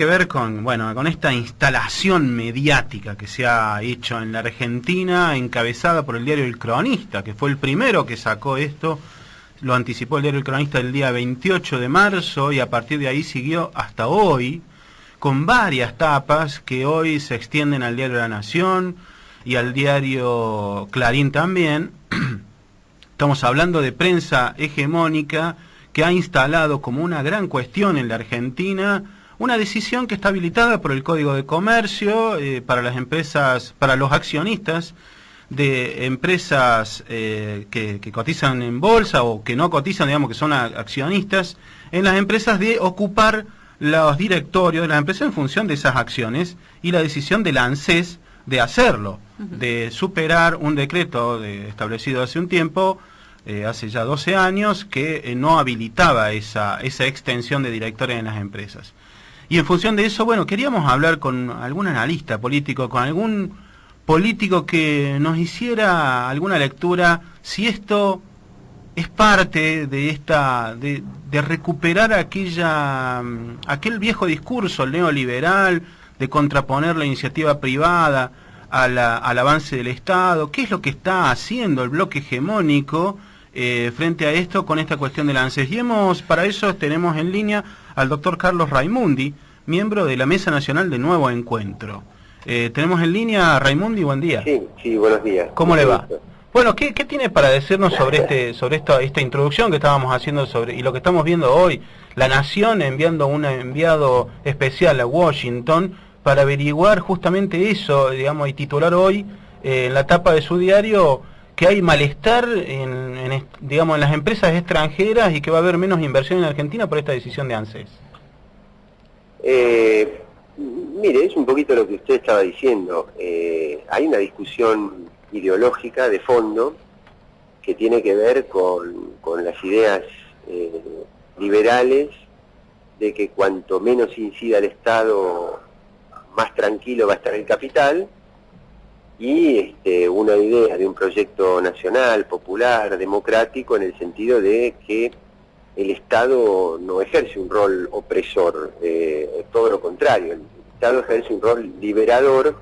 que ver con, bueno, con esta instalación mediática que se ha hecho en la Argentina, encabezada por el diario El Cronista, que fue el primero que sacó esto, lo anticipó el diario El Cronista el día 28 de marzo y a partir de ahí siguió hasta hoy, con varias tapas que hoy se extienden al diario La Nación y al diario Clarín también. Estamos hablando de prensa hegemónica que ha instalado como una gran cuestión en la Argentina una decisión que está habilitada por el Código de Comercio para las empresas, para los accionistas de empresas que cotizan en bolsa o que no cotizan, digamos que son accionistas, en las empresas de ocupar los directorios de las empresas en función de esas acciones y la decisión de la ANSES de hacerlo, de superar un decreto establecido hace un tiempo, hace ya 12 años, que no habilitaba esa extensión de directores en las empresas. Y en función de eso, bueno, queríamos hablar con algún analista político, con algún político que nos hiciera alguna lectura, si esto es parte de de recuperar aquel viejo discurso neoliberal, de contraponer la iniciativa privada al avance del Estado. ¿Qué es lo que está haciendo el bloque hegemónico frente a esto con esta cuestión del ANSES? Y para eso tenemos en línea al doctor Carlos Raimundi, miembro de la Mesa Nacional de Nuevo Encuentro. Tenemos en línea a Raimundi, buen día. Sí, buenos días. ¿Cómo le va? Bueno, ¿qué tiene para decirnos sobre esta introducción que estábamos haciendo y lo que estamos viendo hoy? La Nación enviando un enviado especial a Washington para averiguar justamente eso, digamos, y titular hoy en la tapa de su diario que hay malestar digamos, en las empresas extranjeras y que va a haber menos inversión en Argentina por esta decisión de ANSES. Mire, es un poquito lo que usted estaba diciendo. Hay una discusión ideológica de fondo que tiene que ver con las ideas liberales de que cuanto menos incida el Estado, más tranquilo va a estar el capital, y una idea de un proyecto nacional, popular, democrático, en el sentido de que el Estado no ejerce un rol opresor, todo lo contrario, el Estado ejerce un rol liberador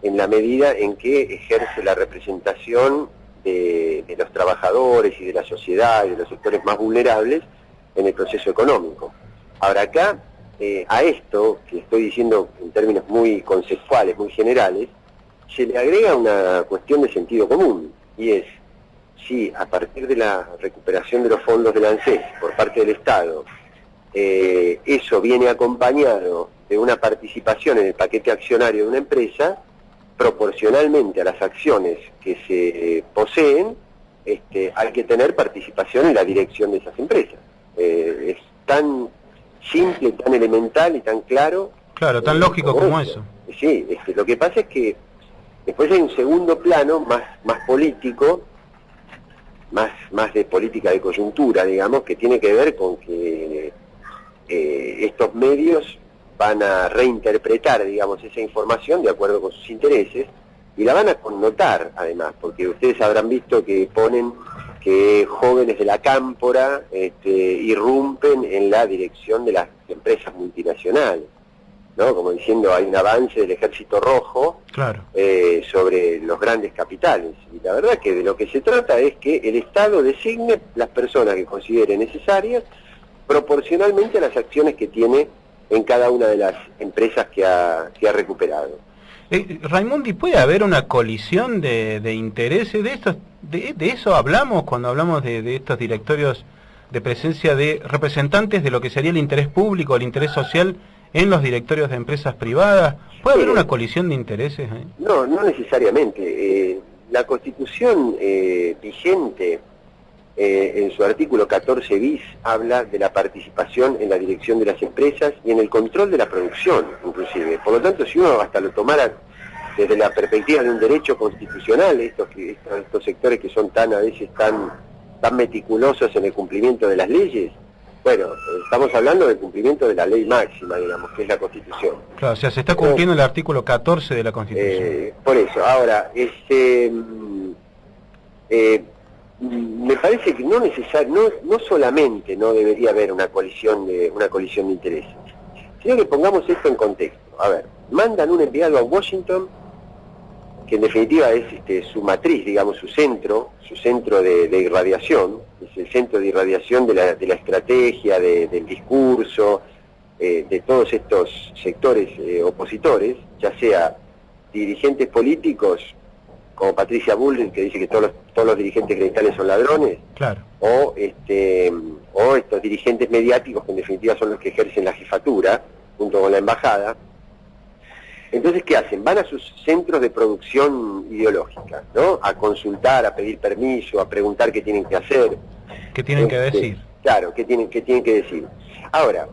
en la medida en que ejerce la representación de los trabajadores y de la sociedad y de los sectores más vulnerables en el proceso económico. Ahora acá, a esto que estoy diciendo en términos muy conceptuales, muy generales, se le agrega una cuestión de sentido común, y es, si a partir de la recuperación de los fondos del ANSES por parte del Estado, eso viene acompañado de una participación en el paquete accionario de una empresa, proporcionalmente a las acciones que se poseen, hay que tener participación en la dirección de esas empresas. Es tan simple, tan elemental y tan claro. Claro, tan lógico como eso. Sí, lo que pasa es que después hay un segundo plano más político, más de política de coyuntura, digamos, que tiene que ver con que estos medios van a reinterpretar, digamos, esa información de acuerdo con sus intereses, y la van a connotar, además, porque ustedes habrán visto que ponen que jóvenes de la cámpora irrumpen en la dirección de las empresas multinacionales, ¿no? Como diciendo, hay un avance del Ejército Rojo, claro, sobre los grandes capitales. Y la verdad que de lo que se trata es que el Estado designe las personas que considere necesarias proporcionalmente a las acciones que tiene en cada una de las empresas que ha recuperado. Raimundi, ¿puede haber una colisión de intereses de estos? De eso hablamos cuando hablamos de estos directorios, de presencia de representantes de lo que sería el interés público, el interés social en los directorios de empresas privadas. ¿Puede haber una colisión de intereses? No necesariamente. La Constitución vigente, en su artículo 14 bis, habla de la participación en la dirección de las empresas y en el control de la producción, inclusive. Por lo tanto, si uno hasta lo tomara desde la perspectiva de un derecho constitucional, estos sectores que son a veces tan meticulosos en el cumplimiento de las leyes, bueno, estamos hablando del cumplimiento de la ley máxima, digamos, que es la Constitución. Claro, o sea, se está cumpliendo el artículo 14 de la Constitución. Por eso, ahora, me parece que no solamente no debería haber una colisión de intereses, sino que pongamos esto en contexto. A ver, mandan un enviado a Washington, que en definitiva es su matriz, digamos, su centro de irradiación, es el centro de irradiación de la estrategia, del discurso, de todos estos sectores opositores, ya sea dirigentes políticos, como Patricia Bullrich, que dice que todos los dirigentes clericales son ladrones, Claro. o estos dirigentes mediáticos, que en definitiva son los que ejercen la jefatura, junto con la embajada. Entonces, ¿qué hacen? Van a sus centros de producción ideológica, ¿no? A consultar, a pedir permiso, a preguntar qué tienen que hacer. ¿Qué tienen que decir? Claro, qué tienen que decir. Ahora,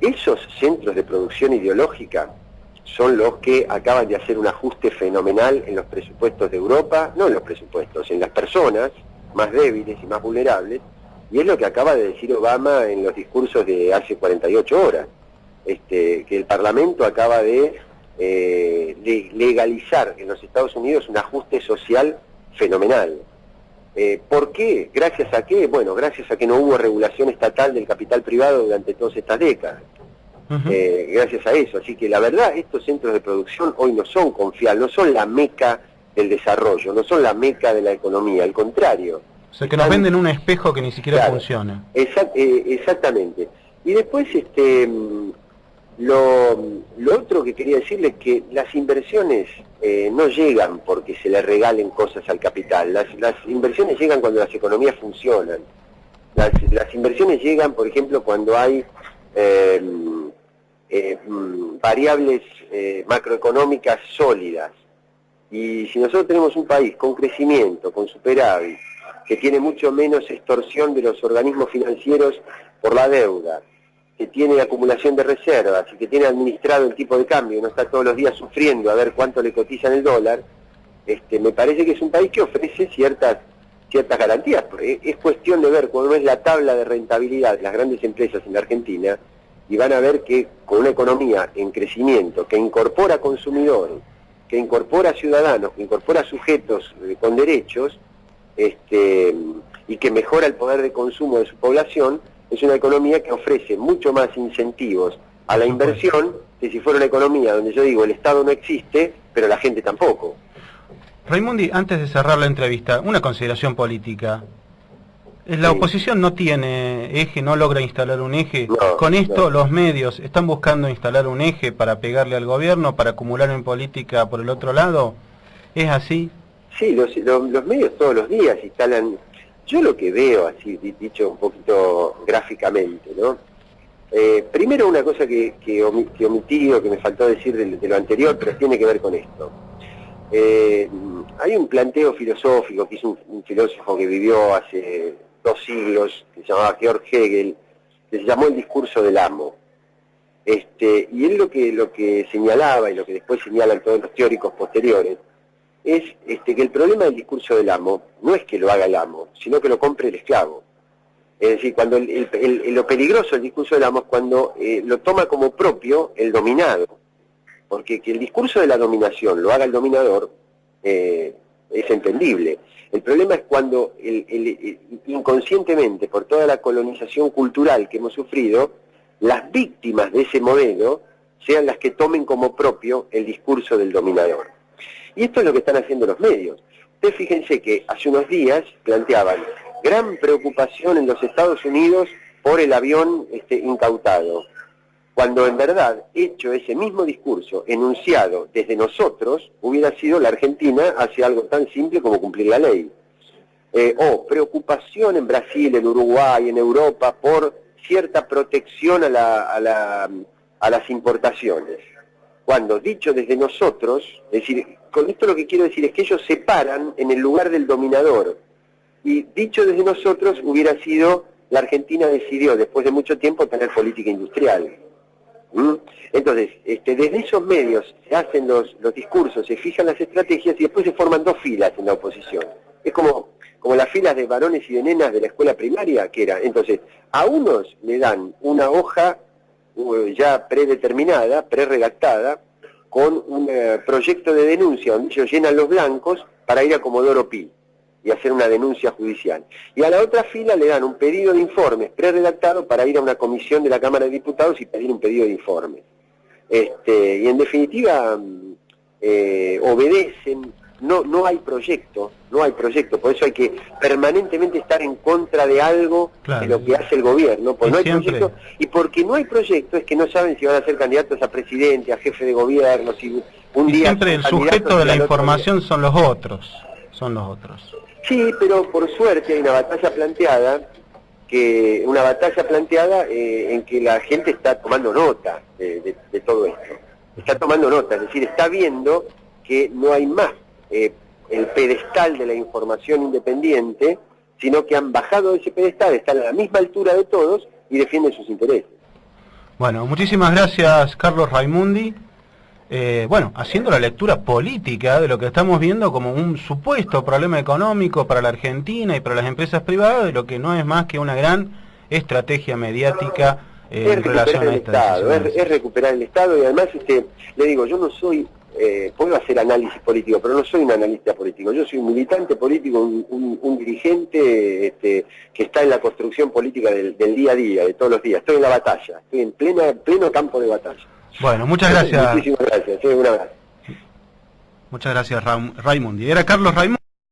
esos centros de producción ideológica son los que acaban de hacer un ajuste fenomenal en los presupuestos de Europa, no en los presupuestos, en las personas más débiles y más vulnerables, y es lo que acaba de decir Obama en los discursos de hace 48 horas. Que el Parlamento acaba de legalizar en los Estados Unidos un ajuste social fenomenal. ¿Por qué? ¿Gracias a qué? Bueno, gracias a que no hubo regulación estatal del capital privado durante todas estas décadas. Gracias a eso. Así que la verdad, estos centros de producción hoy no son confiables, no son la meca del desarrollo, no son la meca de la economía, al contrario. O sea, que nos venden un espejo que ni siquiera funciona. Exactamente. Y después, lo otro que quería decirles es que las inversiones no llegan porque se le regalen cosas al capital. Las inversiones llegan cuando las economías funcionan. Las inversiones llegan, por ejemplo, cuando hay variables macroeconómicas sólidas. Y si nosotros tenemos un país con crecimiento, con superávit, que tiene mucho menos extorsión de los organismos financieros por la deuda, que tiene acumulación de reservas y que tiene administrado el tipo de cambio y no está todos los días sufriendo a ver cuánto le cotizan el dólar, me parece que es un país que ofrece ciertas garantías. Es cuestión de ver cuál es la tabla de rentabilidad de las grandes empresas en la Argentina, y van a ver que con una economía en crecimiento, que incorpora consumidores, que incorpora ciudadanos, que incorpora sujetos con derechos, y que mejora el poder de consumo de su población, es una economía que ofrece mucho más incentivos a la inversión que si fuera una economía donde yo digo el Estado no existe, pero la gente tampoco. Raimundi, antes de cerrar la entrevista, una consideración política. La oposición no tiene eje, no logra instalar un eje. Con esto los medios están buscando instalar un eje para pegarle al gobierno, para acumular en política por el otro lado. ¿Es así? Sí, los medios todos los días instalan. Yo lo que veo, así dicho un poquito gráficamente, ¿no? Primero una cosa que omití o que me faltó decir de lo anterior, pero tiene que ver con esto. Hay un planteo filosófico que hizo un filósofo que vivió hace 2 siglos, que se llamaba Georg Hegel, que se llamó el discurso del amo. Y él lo que señalaba, y lo que después señalan todos los teóricos posteriores, es que el problema del discurso del amo no es que lo haga el amo, sino que lo compre el esclavo. Es decir, cuando lo peligroso del discurso del amo es cuando lo toma como propio el dominado, porque que el discurso de la dominación lo haga el dominador es entendible. El problema es cuando inconscientemente, por toda la colonización cultural que hemos sufrido, las víctimas de ese modelo sean las que tomen como propio el discurso del dominador. Y esto es lo que están haciendo los medios. Ustedes fíjense que hace unos días planteaban gran preocupación en los Estados Unidos por el avión incautado, cuando en verdad, hecho ese mismo discurso, enunciado desde nosotros, hubiera sido la Argentina hace algo tan simple como cumplir la ley. O preocupación en Brasil, en Uruguay, en Europa, por cierta protección a las importaciones. Cuando dicho desde nosotros, es decir, con esto lo que quiero decir es que ellos se paran en el lugar del dominador. Y dicho desde nosotros hubiera sido, la Argentina decidió después de mucho tiempo tener política industrial. Entonces, desde esos medios se hacen los discursos, se fijan las estrategias y después se forman 2 filas en la oposición. Es como las filas de varones y de nenas de la escuela primaria, que era. Entonces, a unos le dan una hoja ya predeterminada, preredactada, con un proyecto de denuncia donde ellos llenan los blancos para ir a Comodoro Pi. y hacer una denuncia judicial. Y a la otra fila le dan un pedido de informes preredactado para ir a una comisión de la Cámara de Diputados y pedir un pedido de informes. Y en definitiva obedecen, no hay proyecto, por eso hay que permanentemente estar en contra de algo, claro, de lo que hace el gobierno, porque no hay proyecto, y porque no hay proyecto es que no saben si van a ser candidatos a presidente, a jefe de gobierno, si un y día siempre el sujeto de la información son los otros. Sí, pero por suerte hay una batalla planteada en que la gente está tomando nota de todo esto. Está tomando nota, es decir, está viendo que no hay más el pedestal de la información independiente, sino que han bajado de ese pedestal, están a la misma altura de todos y defienden sus intereses. Bueno, muchísimas gracias, Carlos Raimundi. Haciendo la lectura política de lo que estamos viendo como un supuesto problema económico para la Argentina y para las empresas privadas, de lo que no es más que una gran estrategia mediática en relación a esta decisión. Es recuperar el Estado, y además le digo, yo no soy, puedo hacer análisis político, pero no soy un analista político, yo soy un militante político, un dirigente que está en la construcción política del día a día, de todos los días. Estoy en la batalla, estoy en pleno campo de batalla. Bueno, muchas gracias. Muchísimas gracias, un abrazo. Muchas gracias, Raimundi. Era Carlos Raimundi.